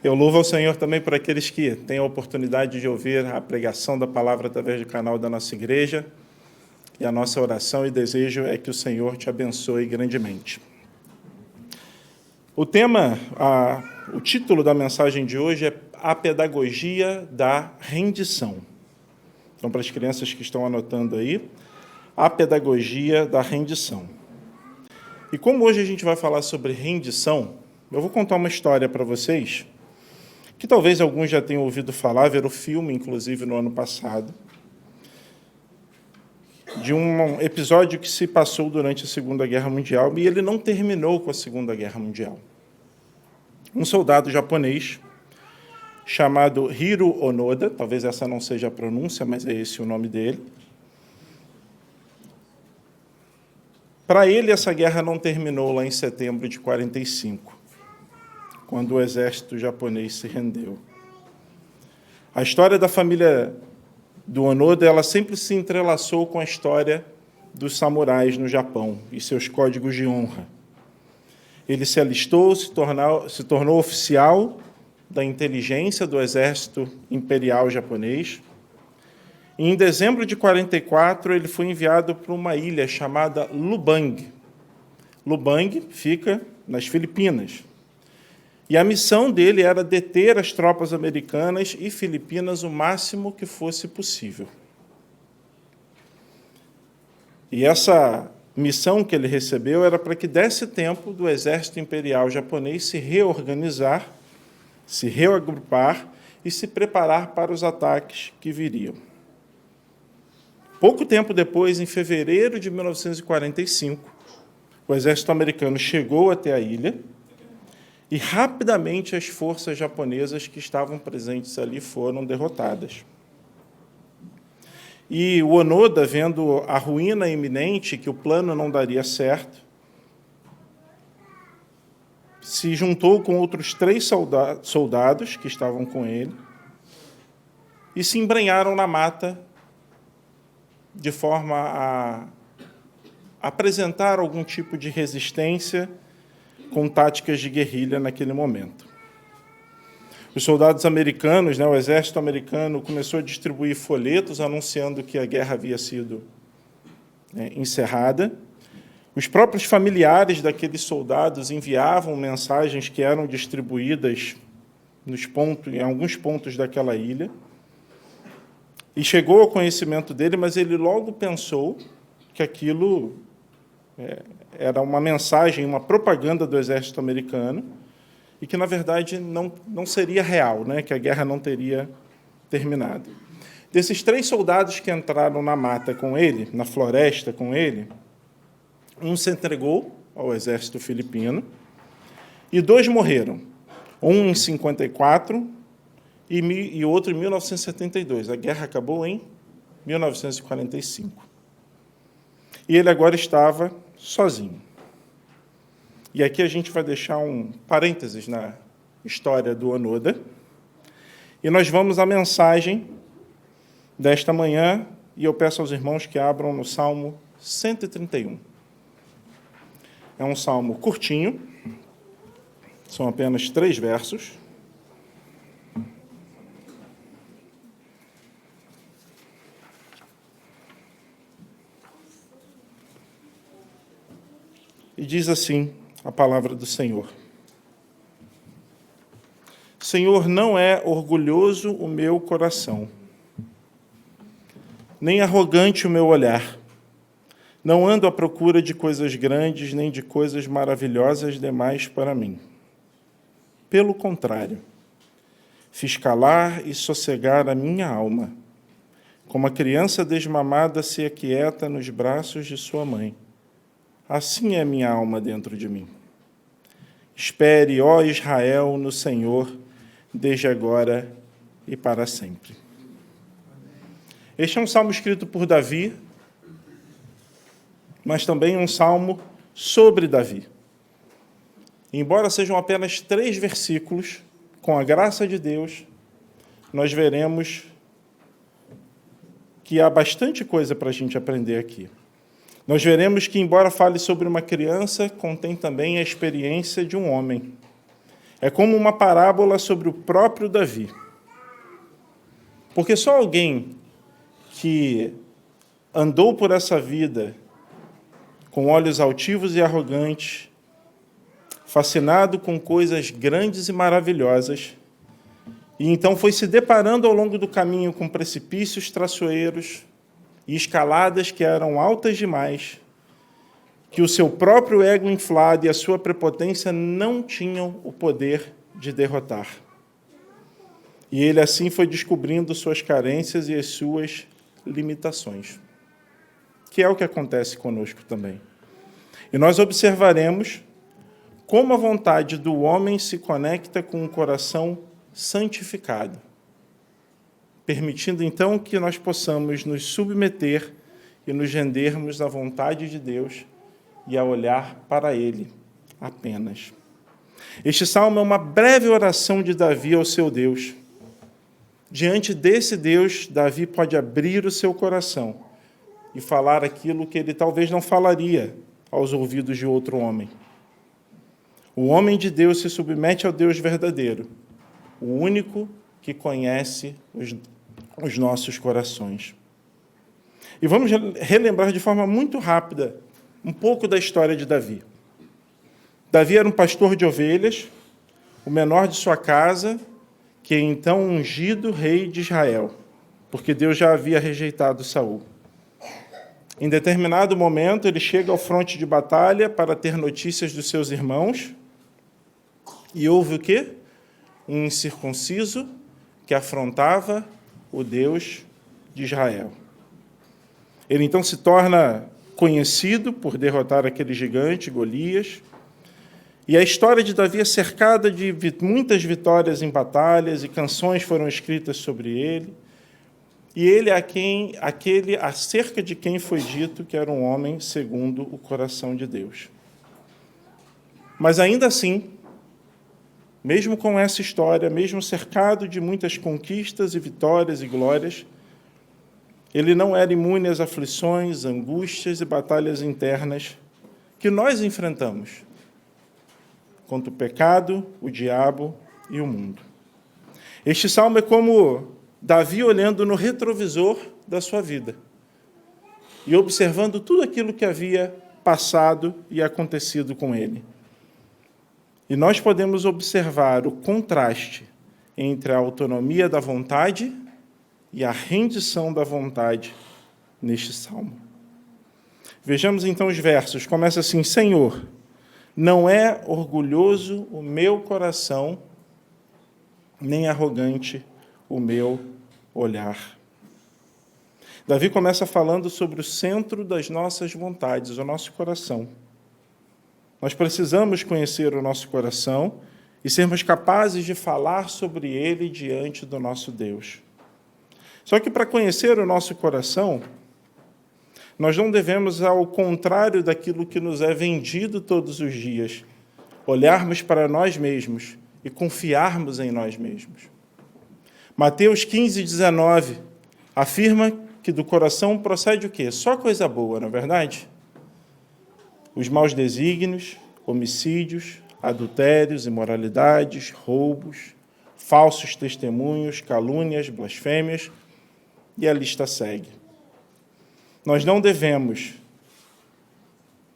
Eu louvo ao Senhor também por aqueles que têm a oportunidade de ouvir a pregação da palavra através do canal da nossa igreja. E a nossa oração e desejo é que o Senhor te abençoe grandemente. O título da mensagem de hoje é A Pedagogia da Rendição. Então, para as crianças que estão anotando aí, A Pedagogia da Rendição. E como hoje a gente vai falar sobre rendição, eu vou contar uma história para vocês, que talvez alguns já tenham ouvido falar, viram o filme, inclusive, no ano passado, de um episódio que se passou durante a Segunda Guerra Mundial, e ele não terminou com a Segunda Guerra Mundial. Um soldado japonês, chamado Hiro Onoda, talvez essa não seja a pronúncia, mas é esse o nome dele. Para ele, essa guerra não terminou lá em setembro de 1945, quando o exército japonês se rendeu. A história da família do Onoda, ela sempre se entrelaçou com a história dos samurais no Japão e seus códigos de honra. Ele se alistou, se tornou oficial da inteligência do exército imperial japonês. E em dezembro de 1944, ele foi enviado para uma ilha chamada Lubang. Lubang fica nas Filipinas. E a missão dele era deter as tropas americanas e filipinas o máximo que fosse possível. E essa missão que ele recebeu era para que desse tempo do exército imperial japonês se reorganizar, se reagrupar e se preparar para os ataques que viriam. Pouco tempo depois, em fevereiro de 1945, o exército americano chegou até a ilha e, rapidamente, as forças japonesas que estavam presentes ali foram derrotadas. E o Onoda, vendo a ruína iminente, que o plano não daria certo, se juntou com outros 3 soldados que estavam com ele e se embrenharam na mata de forma a apresentar algum tipo de resistência com táticas de guerrilha naquele momento. Os soldados americanos, o exército americano, começou a distribuir folhetos anunciando que a guerra havia sido encerrada. Os próprios familiares daqueles soldados enviavam mensagens que eram distribuídas em alguns pontos daquela ilha. E chegou ao conhecimento dele, mas ele logo pensou que aquilo era uma mensagem, uma propaganda do exército americano, e que, na verdade, não seria real, que a guerra não teria terminado. Desses 3 soldados que entraram na mata com ele, na floresta com ele, um se entregou ao exército filipino e 2 morreram. Um em 1954 e outro em 1972. A guerra acabou em 1945. E ele agora estava sozinho. E aqui a gente vai deixar um parênteses na história do Onoda. E nós vamos à mensagem desta manhã, e eu peço aos irmãos que abram no Salmo 131. É um salmo curtinho, são apenas 3 versos. E diz assim a palavra do Senhor. Senhor, não é orgulhoso o meu coração, nem arrogante o meu olhar. Não ando à procura de coisas grandes, nem de coisas maravilhosas demais para mim. Pelo contrário, fiz calar e sossegar a minha alma, como a criança desmamada se aquieta nos braços de sua mãe. Assim é a minha alma dentro de mim. Espere, ó Israel, no Senhor, desde agora e para sempre. Este é um salmo escrito por Davi, mas também um salmo sobre Davi. Embora sejam apenas 3 versículos, com a graça de Deus, nós veremos que há bastante coisa para a gente aprender aqui. Nós veremos que, embora fale sobre uma criança, contém também a experiência de um homem. É como uma parábola sobre o próprio Davi. Porque só alguém que andou por essa vida com olhos altivos e arrogantes, fascinado com coisas grandes e maravilhosas, e então foi se deparando ao longo do caminho com precipícios traiçoeiros e escaladas que eram altas demais, que o seu próprio ego inflado e a sua prepotência não tinham o poder de derrotar. E ele assim foi descobrindo suas carências e as suas limitações, que é o que acontece conosco também. E nós observaremos como a vontade do homem se conecta com um coração santificado, permitindo então que nós possamos nos submeter e nos rendermos à vontade de Deus e a olhar para Ele apenas. Este salmo é uma breve oração de Davi ao seu Deus. Diante desse Deus, Davi pode abrir o seu coração e falar aquilo que ele talvez não falaria aos ouvidos de outro homem. O homem de Deus se submete ao Deus verdadeiro, o único que conhece os nossos corações. E vamos relembrar de forma muito rápida um pouco da história de Davi. Davi era um pastor de ovelhas, o menor de sua casa, que é então ungido rei de Israel, porque Deus já havia rejeitado Saul. Em determinado momento, ele chega ao fronte de batalha para ter notícias dos seus irmãos, e houve o quê? Um incircunciso que afrontava o Deus de Israel. Ele então se torna conhecido por derrotar aquele gigante, Golias, e a história de Davi é cercada de muitas vitórias em batalhas, e canções foram escritas sobre ele, e ele é aquele acerca de quem foi dito que era um homem segundo o coração de Deus. Mas ainda assim, mesmo com essa história, mesmo cercado de muitas conquistas e vitórias e glórias, ele não era imune às aflições, angústias e batalhas internas que nós enfrentamos contra o pecado, o diabo e o mundo. Este salmo é como Davi olhando no retrovisor da sua vida e observando tudo aquilo que havia passado e acontecido com ele. E nós podemos observar o contraste entre a autonomia da vontade e a rendição da vontade neste salmo. Vejamos então os versos. Começa assim: Senhor, não é orgulhoso o meu coração, nem arrogante o meu olhar. Davi começa falando sobre o centro das nossas vontades, o nosso coração. Nós precisamos conhecer o nosso coração e sermos capazes de falar sobre ele diante do nosso Deus. Só que para conhecer o nosso coração, nós não devemos, ao contrário daquilo que nos é vendido todos os dias, olharmos para nós mesmos e confiarmos em nós mesmos. Mateus 15:19 afirma que do coração procede o quê? Só coisa boa, não é verdade? Os maus desígnios, homicídios, adultérios, imoralidades, roubos, falsos testemunhos, calúnias, blasfêmias, e a lista segue. Nós não devemos,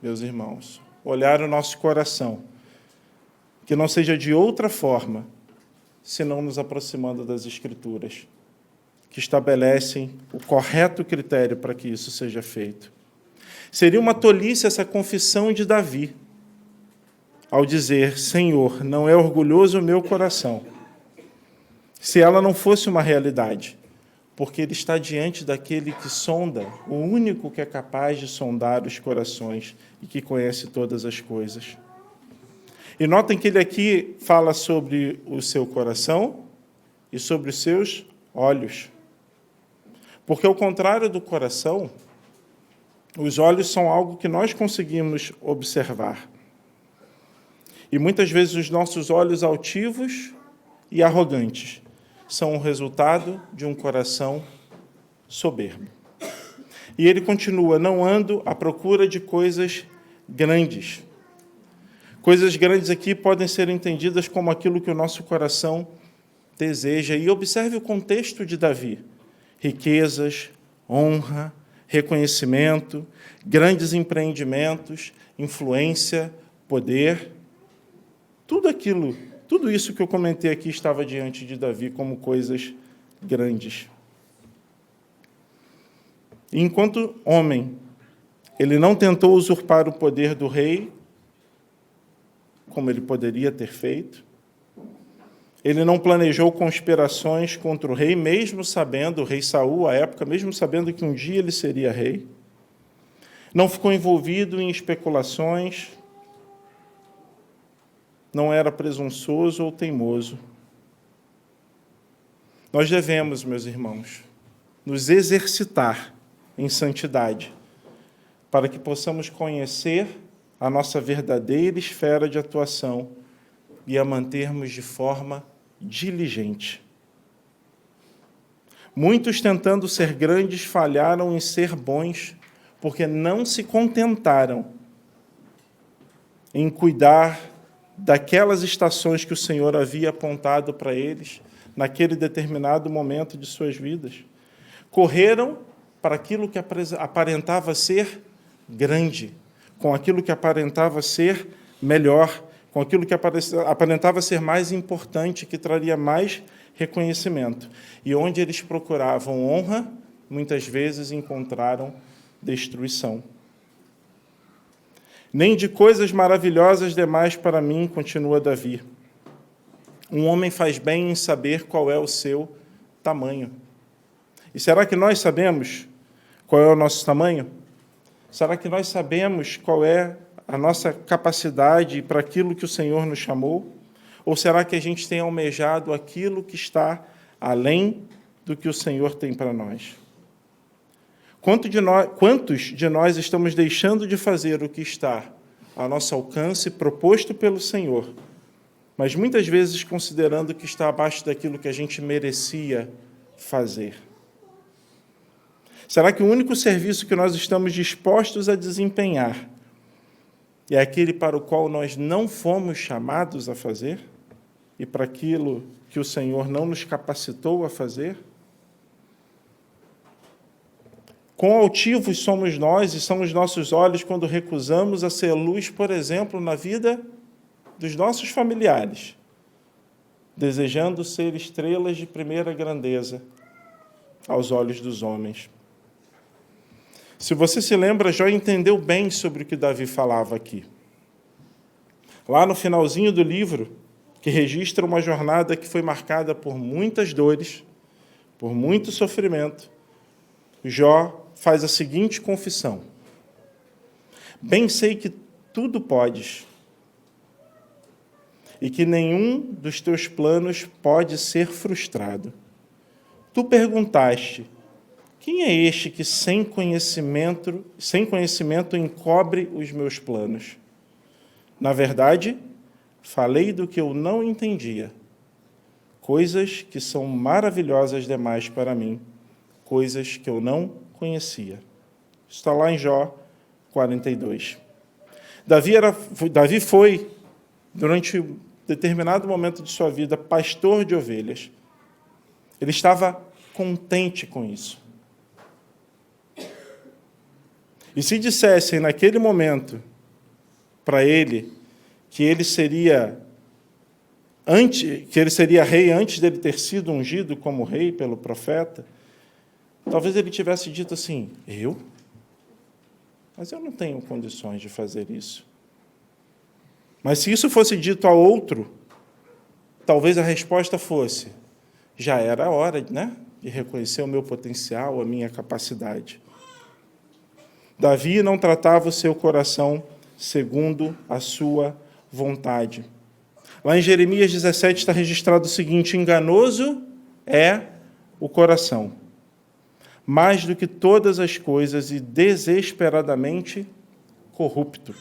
meus irmãos, olhar o nosso coração, que não seja de outra forma, senão nos aproximando das Escrituras, que estabelecem o correto critério para que isso seja feito. Seria uma tolice essa confissão de Davi, ao dizer, Senhor, não é orgulhoso o meu coração, se ela não fosse uma realidade, porque ele está diante daquele que sonda, o único que é capaz de sondar os corações e que conhece todas as coisas. E notem que ele aqui fala sobre o seu coração e sobre os seus olhos. Porque, ao contrário do coração, os olhos são algo que nós conseguimos observar. E muitas vezes os nossos olhos altivos e arrogantes são o resultado de um coração soberbo. E ele continua, não ando à procura de coisas grandes. Coisas grandes aqui podem ser entendidas como aquilo que o nosso coração deseja. E observe o contexto de Davi: riquezas, honra, reconhecimento, grandes empreendimentos, influência, poder. Tudo isso que eu comentei aqui estava diante de Davi como coisas grandes. E enquanto homem, ele não tentou usurpar o poder do rei, como ele poderia ter feito. Ele não planejou conspirações contra o rei, mesmo sabendo, o rei Saul, à época, mesmo sabendo que um dia ele seria rei. Não ficou envolvido em especulações, não era presunçoso ou teimoso. Nós devemos, meus irmãos, nos exercitar em santidade, para que possamos conhecer a nossa verdadeira esfera de atuação e a mantermos de forma diligente. Muitos, tentando ser grandes, falharam em ser bons, porque não se contentaram em cuidar daquelas estações que o Senhor havia apontado para eles, naquele determinado momento de suas vidas. Correram para aquilo que aparentava ser grande, com aquilo que aparentava ser melhor, com aquilo que aparentava ser mais importante, que traria mais reconhecimento. E onde eles procuravam honra, muitas vezes encontraram destruição. Nem de coisas maravilhosas demais para mim, continua Davi. Um homem faz bem em saber qual é o seu tamanho. E será que nós sabemos qual é o nosso tamanho? Será que nós sabemos qual é a nossa capacidade para aquilo que o Senhor nos chamou? Ou será que a gente tem almejado aquilo que está além do que o Senhor tem para nós? Quantos de nós estamos deixando de fazer o que está ao nosso alcance, proposto pelo Senhor, mas muitas vezes considerando que está abaixo daquilo que a gente merecia fazer? Será que o único serviço que nós estamos dispostos a desempenhar é aquele para o qual nós não fomos chamados a fazer? E para aquilo que o Senhor não nos capacitou a fazer? Quão altivos somos nós e são os nossos olhos quando recusamos a ser luz, por exemplo, na vida dos nossos familiares, desejando ser estrelas de primeira grandeza aos olhos dos homens. Se você se lembra, Jó entendeu bem sobre o que Davi falava aqui. Lá no finalzinho do livro, que registra uma jornada que foi marcada por muitas dores, por muito sofrimento, Jó faz a seguinte confissão: bem sei que tudo podes, e que nenhum dos teus planos pode ser frustrado. Tu perguntaste: quem é este que sem conhecimento encobre os meus planos? Na verdade, falei do que eu não entendia, coisas que são maravilhosas demais para mim, coisas que eu não conhecia. Está lá em Jó 42. Davi foi, durante um determinado momento de sua vida, pastor de ovelhas. Ele estava contente com isso. E se dissessem naquele momento para ele que ele seria rei antes dele ter sido ungido como rei pelo profeta, talvez ele tivesse dito assim: eu? Mas eu não tenho condições de fazer isso. Mas se isso fosse dito a outro, talvez a resposta fosse: já era a hora, né, de reconhecer o meu potencial, a minha capacidade. Davi não tratava o seu coração segundo a sua vontade. Lá em Jeremias 17 está registrado o seguinte: enganoso é o coração, mais do que todas as coisas, e desesperadamente corrupto.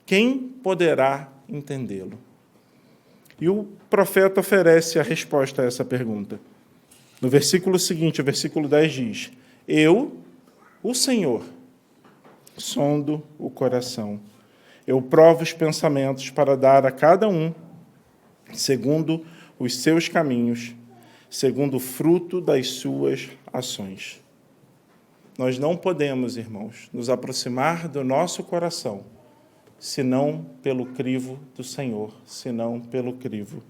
Quem poderá entendê-lo? E o profeta oferece a resposta a essa pergunta. No versículo seguinte, o versículo 10 diz: eu, o Senhor, sondo o coração Eu provo os pensamentos para dar a cada um, segundo os seus caminhos, segundo o fruto das suas ações. Nós não podemos, irmãos, nos aproximar do nosso coração, senão pelo crivo do Senhor, senão pelo crivo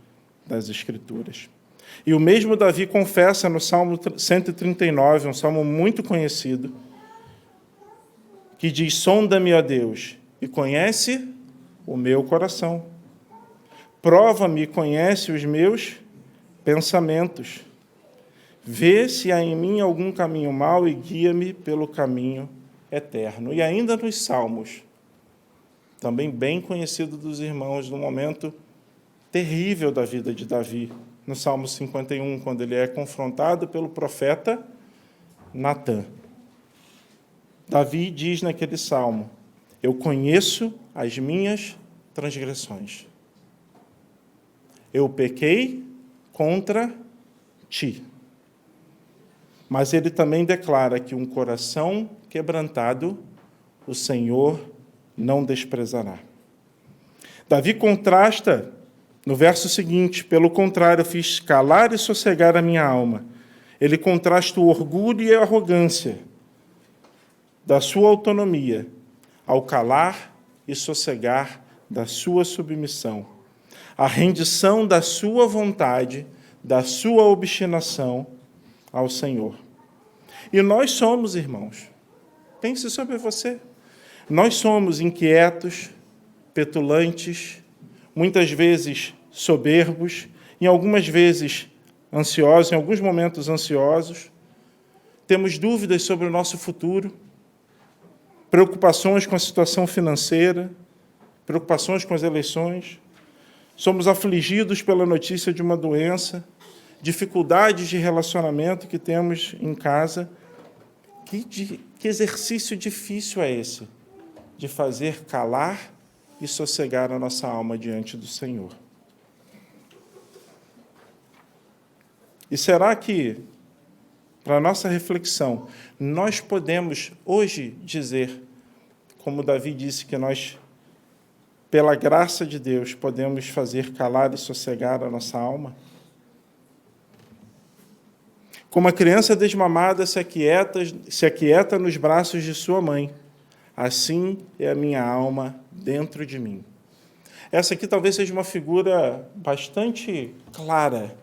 das Escrituras. E o mesmo Davi confessa no Salmo 139, um salmo muito conhecido, que diz: sonda-me, ó Deus, e conhece o meu coração. Prova-me e conhece os meus pensamentos. Vê se há em mim algum caminho mau e guia-me pelo caminho eterno. E ainda nos Salmos, também bem conhecido dos irmãos, no momento terrível da vida de Davi, no Salmo 51, quando ele é confrontado pelo profeta Natã. Davi diz naquele salmo: eu conheço as minhas transgressões. Eu pequei contra ti. Mas ele também declara que um coração quebrantado o Senhor não desprezará. Davi contrasta no verso seguinte: pelo contrário, fiz calar e sossegar a minha alma. Ele contrasta o orgulho e a arrogância da sua autonomia ao calar e sossegar da sua submissão, a rendição da sua vontade, da sua obstinação ao Senhor. E nós somos, irmãos, pense sobre você, nós somos inquietos, petulantes, muitas vezes soberbos, em algumas vezes ansiosos, em alguns momentos ansiosos, temos dúvidas sobre o nosso futuro, preocupações com a situação financeira, preocupações com as eleições, somos afligidos pela notícia de uma doença, dificuldades de relacionamento que temos em casa. Que exercício difícil é esse, de fazer calar e sossegar a nossa alma diante do Senhor. E será que, para a nossa reflexão, nós podemos hoje dizer, como Davi disse, que nós, pela graça de Deus, podemos fazer calar e sossegar a nossa alma? Como a criança desmamada se aquieta nos braços de sua mãe, assim é a minha alma dentro de mim. Essa aqui talvez seja uma figura bastante clara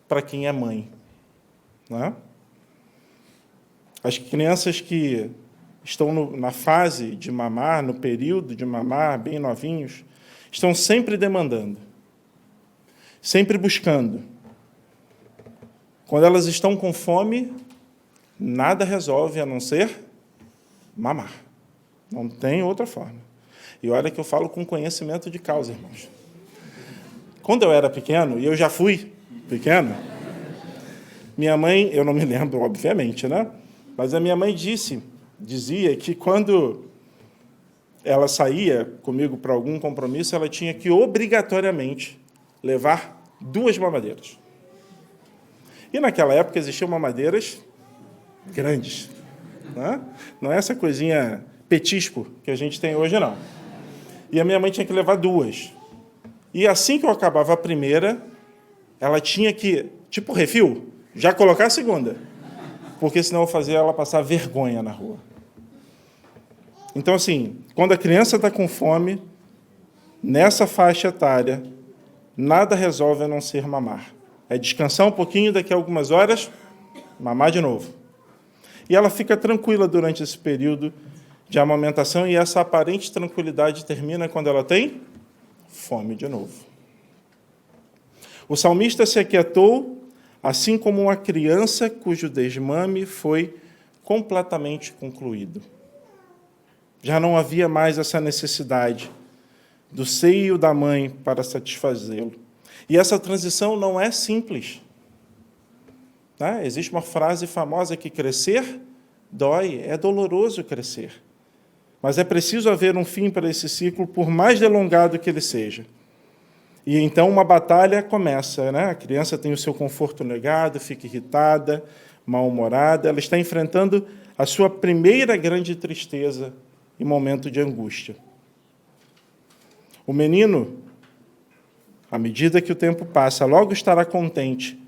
para quem é mãe, não é? As crianças que estão na fase de mamar, no período de mamar, bem novinhos, estão sempre demandando, sempre buscando. Quando elas estão com fome, nada resolve a não ser mamar. Não tem outra forma. E olha que eu falo com conhecimento de causa, irmãos. Quando eu era pequeno, e eu já fui pequeno, minha mãe, eu não me lembro, obviamente, né? Mas a minha mãe dizia que quando ela saía comigo para algum compromisso, ela tinha que obrigatoriamente levar 2 mamadeiras. E naquela época existiam mamadeiras grandes, né? Não é essa coisinha petisco que a gente tem hoje, não. E a minha mãe tinha que levar 2. E assim que eu acabava a primeira, ela tinha que, tipo refil, já colocar a segunda, porque senão eu fazia ela passar vergonha na rua. Então, assim, quando a criança está com fome, nessa faixa etária, nada resolve a não ser mamar. É descansar um pouquinho, daqui a algumas horas, mamar de novo. E ela fica tranquila durante esse período de amamentação, e essa aparente tranquilidade termina quando ela tem fome de novo. O salmista se aquietou, assim como uma criança cujo desmame foi completamente concluído. Já não havia mais essa necessidade do seio da mãe para satisfazê-lo. E essa transição não é simples. Tá? Existe uma frase famosa que crescer dói, é doloroso crescer. Mas é preciso haver um fim para esse ciclo, por mais delongado que ele seja. E então uma batalha começa, né? A criança tem o seu conforto negado, fica irritada, mal-humorada, ela está enfrentando a sua primeira grande tristeza e momento de angústia. O menino, à medida que o tempo passa, logo estará contente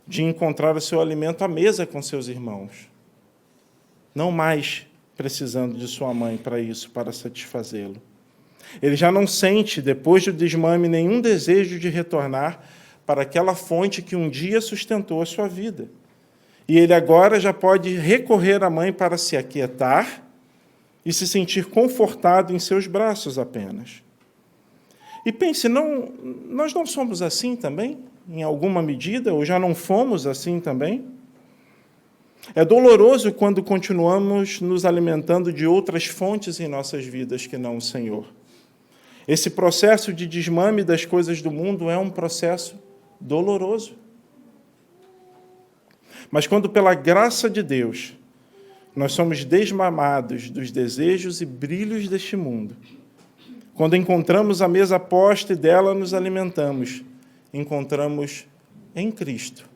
de encontrar o seu alimento à mesa com seus irmãos, não mais precisando de sua mãe para isso, para satisfazê-lo. Ele já não sente, depois do desmame, nenhum desejo de retornar para aquela fonte que um dia sustentou a sua vida. E ele agora já pode recorrer à mãe para se aquietar e se sentir confortado em seus braços apenas. E pense, nós não somos assim também, em alguma medida, ou já não fomos assim também? É doloroso quando continuamos nos alimentando de outras fontes em nossas vidas que não o Senhor. Esse processo de desmame das coisas do mundo é um processo doloroso. Mas quando, pela graça de Deus, nós somos desmamados dos desejos e brilhos deste mundo, quando encontramos a mesa posta e dela nos alimentamos, encontramos em Cristo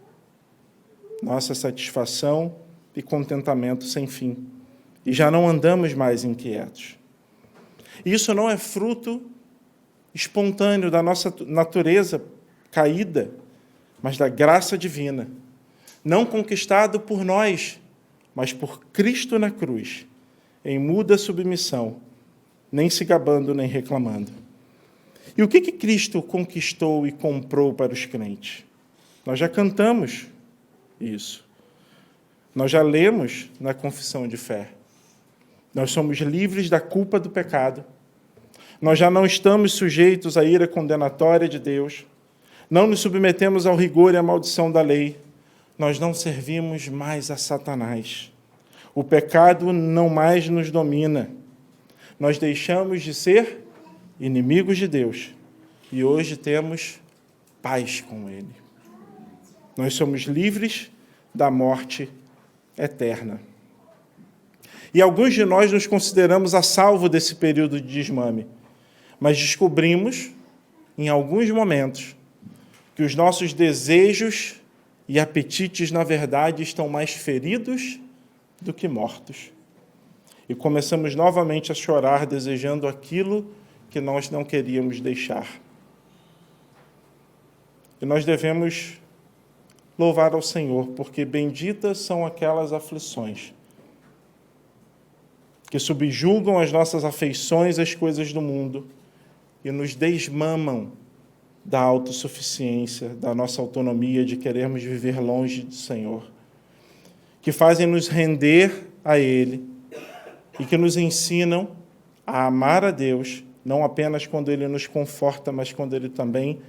nossa satisfação e contentamento sem fim. E já não andamos mais inquietos. Isso não é fruto espontâneo da nossa natureza caída, mas da graça divina, não conquistado por nós, mas por Cristo na cruz, em muda submissão, nem se gabando nem reclamando. E o que Cristo conquistou e comprou para os crentes? Nós já cantamos isso. Nós já lemos na confissão de fé. Nós somos livres da culpa do pecado. Nós já não estamos sujeitos à ira condenatória de Deus. Não nos submetemos ao rigor e à maldição da lei. Nós não servimos mais a Satanás. O pecado não mais nos domina. Nós deixamos de ser inimigos de Deus e hoje temos paz com Ele. Nós somos livres da morte eterna. E alguns de nós nos consideramos a salvo desse período de desmame, mas descobrimos, em alguns momentos, que os nossos desejos e apetites, na verdade, estão mais feridos do que mortos. E começamos novamente a chorar, desejando aquilo que nós não queríamos deixar. E nós devemos louvar ao Senhor, porque benditas são aquelas aflições que subjugam as nossas afeições às coisas do mundo e nos desmamam da autossuficiência, da nossa autonomia, de querermos viver longe do Senhor, que fazem nos render a Ele e que nos ensinam a amar a Deus, não apenas quando Ele nos conforta, mas quando Ele também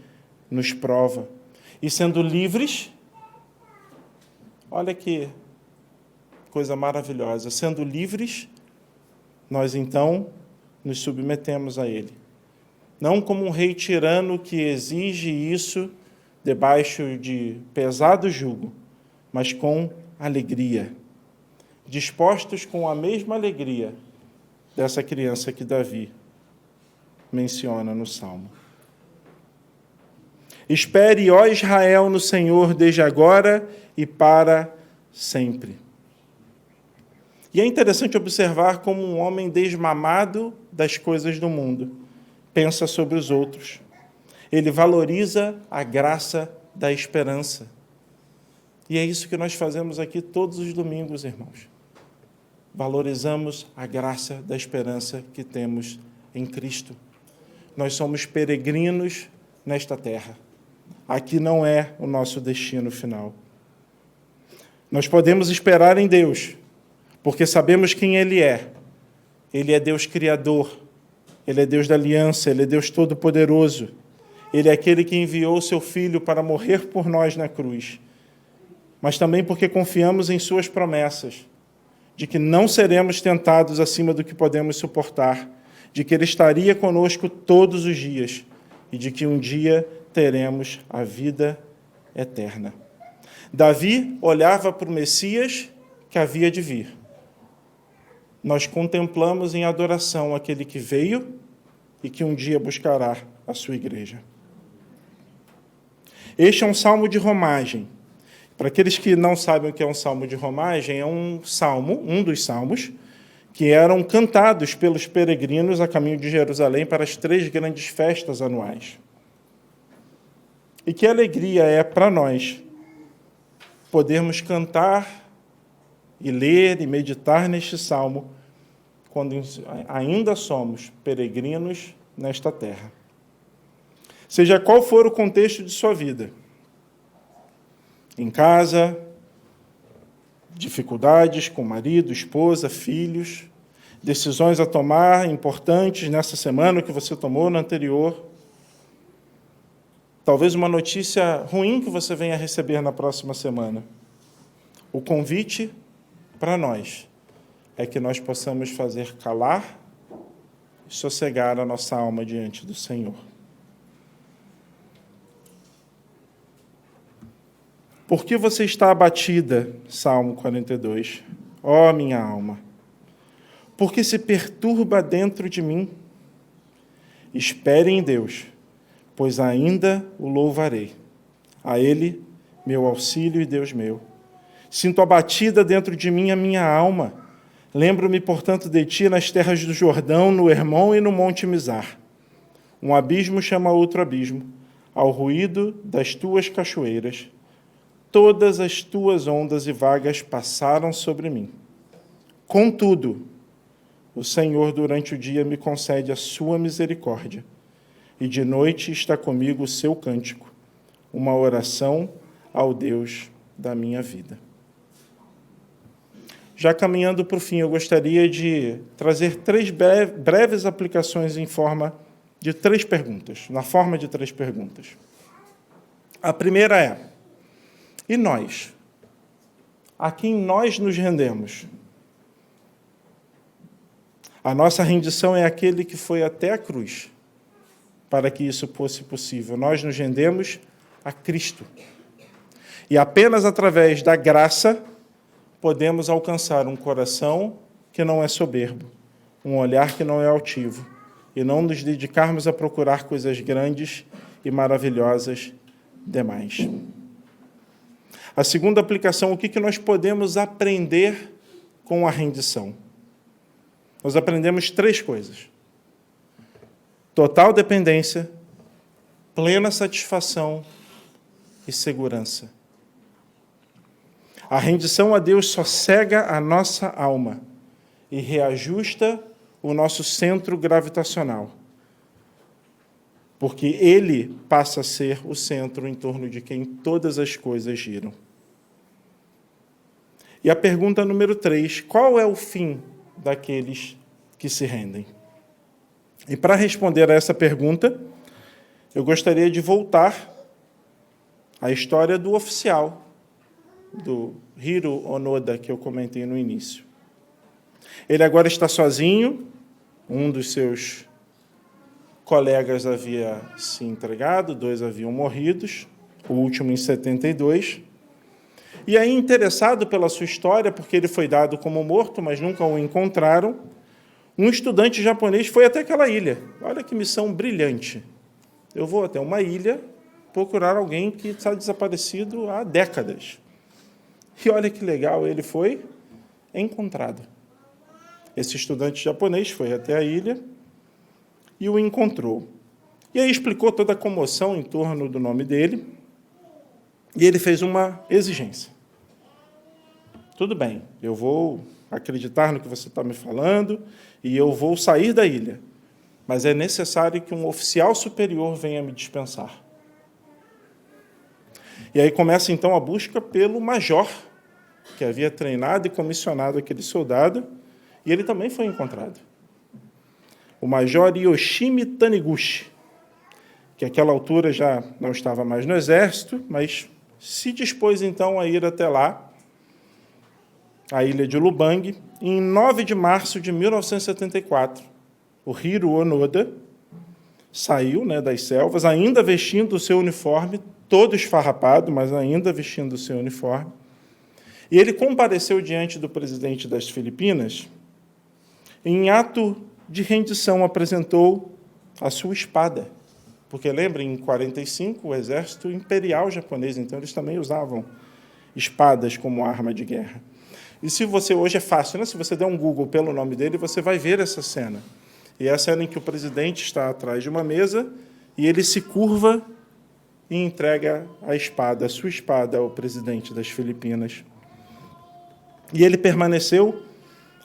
nos prova. E sendo livres, olha que coisa maravilhosa, sendo livres, nós então nos submetemos a Ele. Não como um rei tirano que exige isso debaixo de pesado jugo, mas com alegria, dispostos com a mesma alegria dessa criança que Davi menciona no Salmo. Espere, ó Israel, no Senhor, desde agora e para sempre. E é interessante observar como um homem desmamado das coisas do mundo pensa sobre os outros. Ele valoriza a graça da esperança. E é isso que nós fazemos aqui todos os domingos, irmãos. Valorizamos a graça da esperança que temos em Cristo. Nós somos peregrinos nesta terra. Aqui não é o nosso destino final. Nós podemos esperar em Deus, porque sabemos quem Ele é. Ele é Deus Criador, Ele é Deus da aliança, Ele é Deus Todo-Poderoso. Ele é aquele que enviou o seu Filho para morrer por nós na cruz. Mas também porque confiamos em suas promessas, de que não seremos tentados acima do que podemos suportar, de que Ele estaria conosco todos os dias e de que um dia teremos a vida eterna. Davi olhava para o Messias que havia de vir. Nós contemplamos em adoração aquele que veio e que um dia buscará a sua igreja. Este é um salmo de romagem. Para aqueles que não sabem o que é um salmo de romagem, é um salmo, um dos salmos, que eram cantados pelos peregrinos a caminho de Jerusalém para as 3 grandes festas anuais. E que alegria é para nós podermos cantar e ler e meditar neste salmo quando ainda somos peregrinos nesta terra. Seja qual for o contexto de sua vida, em casa, dificuldades com marido, esposa, filhos, decisões a tomar importantes nessa semana que você tomou na anterior, talvez uma notícia ruim que você venha receber na próxima semana. O convite para nós é que nós possamos fazer calar e sossegar a nossa alma diante do Senhor. Por que você está abatida? Salmo 42. Ó, minha alma, por que se perturba dentro de mim? Espere em Deus, pois ainda o louvarei. A Ele, meu auxílio e Deus meu. Sinto abatida dentro de mim a minha alma. Lembro-me, portanto, de ti nas terras do Jordão, no Hermon e no Monte Mizar. Um abismo chama outro abismo, ao ruído das tuas cachoeiras. Todas as tuas ondas e vagas passaram sobre mim. Contudo, o Senhor durante o dia me concede a sua misericórdia, e de noite está comigo o seu cântico, uma oração ao Deus da minha vida. Já caminhando para o fim, eu gostaria de trazer 3 breves aplicações na forma de 3 perguntas. A primeira é: e nós? A quem nós nos rendemos? A nossa rendição é aquele que foi até a cruz para que isso fosse possível. Nós nos rendemos a Cristo. E apenas através da graça podemos alcançar um coração que não é soberbo, um olhar que não é altivo, e não nos dedicarmos a procurar coisas grandes e maravilhosas demais. A segunda aplicação, o que nós podemos aprender com a rendição? Nós aprendemos 3 coisas: total dependência, plena satisfação e segurança. A rendição a Deus sossega a nossa alma e reajusta o nosso centro gravitacional, porque Ele passa a ser o centro em torno de quem todas as coisas giram. E a pergunta número 3, qual é o fim daqueles que se rendem? E para responder a essa pergunta, eu gostaria de voltar à história do oficial, do Hiro Onoda, que eu comentei no início. Ele agora está sozinho, um dos seus colegas havia se entregado, 2 haviam morrido, o último em 72. E aí, interessado pela sua história, porque ele foi dado como morto, mas nunca o encontraram, um estudante japonês foi até aquela ilha. Olha que missão brilhante. Eu vou até uma ilha procurar alguém que está desaparecido há décadas. E olha que legal, ele foi encontrado. Esse estudante japonês foi até a ilha e o encontrou. E aí explicou toda a comoção em torno do nome dele, e ele fez uma exigência. Tudo bem, eu vou acreditar no que você está me falando e eu vou sair da ilha, mas é necessário que um oficial superior venha me dispensar. E aí começa, então, a busca pelo major, que havia treinado e comissionado aquele soldado, e ele também foi encontrado. O major Yoshimi Taniguchi, que àquela altura já não estava mais no exército, mas se dispôs, então, a ir até lá, a ilha de Lubang, e em 9 de março de 1974, o Hiro Onoda saiu, das selvas, ainda vestindo o seu uniforme, todo esfarrapado, mas ainda vestindo o seu uniforme, e ele compareceu diante do presidente das Filipinas, e, em ato de rendição, apresentou a sua espada, porque, lembrem, em 45, o exército imperial japonês, então eles também usavam espadas como arma de guerra. E se você, hoje é fácil, né? Se você der um Google pelo nome dele, você vai ver essa cena. E é a cena em que o presidente está atrás de uma mesa e ele se curva e entrega a sua espada ao presidente das Filipinas. E ele permaneceu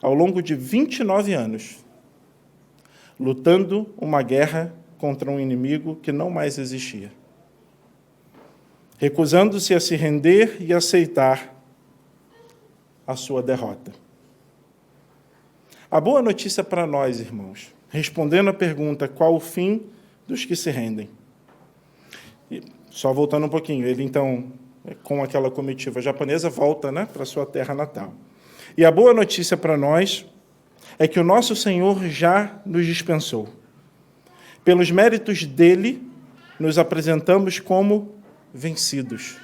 ao longo de 29 anos, lutando uma guerra contra um inimigo que não mais existia, recusando-se a se render e aceitar a sua derrota. A boa notícia para nós, irmãos, respondendo à pergunta, qual o fim dos que se rendem? E, só voltando um pouquinho, ele então, com aquela comitiva japonesa, volta, né, para sua terra natal. E a boa notícia para nós é que o nosso Senhor já nos dispensou. Pelos méritos dele, nos apresentamos como vencidos.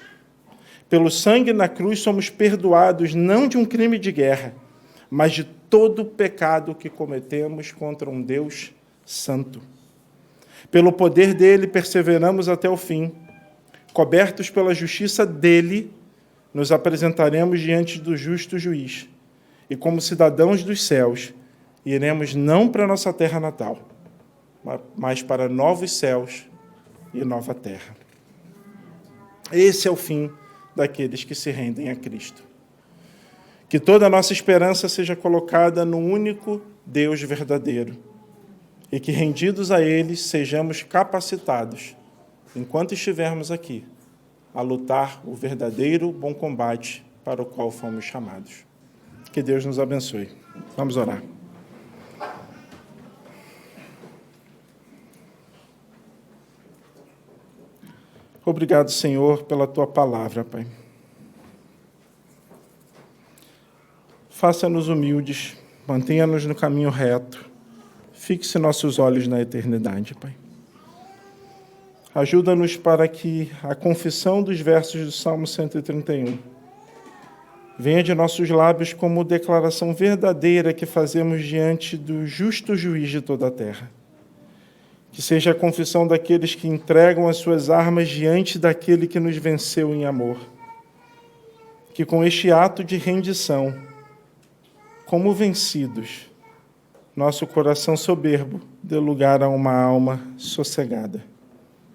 Pelo sangue na cruz somos perdoados, não de um crime de guerra, mas de todo o pecado que cometemos contra um Deus santo. Pelo poder dele, perseveramos até o fim. Cobertos pela justiça dele, nos apresentaremos diante do justo juiz. E como cidadãos dos céus, iremos não para a nossa terra natal, mas para novos céus e nova terra. Esse é o fim daqueles que se rendem a Cristo. Que toda a nossa esperança seja colocada no único Deus verdadeiro e que, rendidos a Ele, sejamos capacitados, enquanto estivermos aqui, a lutar o verdadeiro bom combate para o qual fomos chamados. Que Deus nos abençoe. Vamos orar. Obrigado, Senhor, pela Tua palavra, Pai. Faça-nos humildes, mantenha-nos no caminho reto, fixe nossos olhos na eternidade, Pai. Ajuda-nos para que a confissão dos versos do Salmo 131 venha de nossos lábios como declaração verdadeira que fazemos diante do justo juiz de toda a terra. Que seja a confissão daqueles que entregam as suas armas diante daquele que nos venceu em amor. Que com este ato de rendição, como vencidos, nosso coração soberbo dê lugar a uma alma sossegada,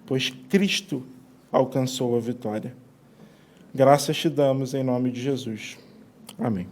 pois Cristo alcançou a vitória. Graças te damos em nome de Jesus. Amém.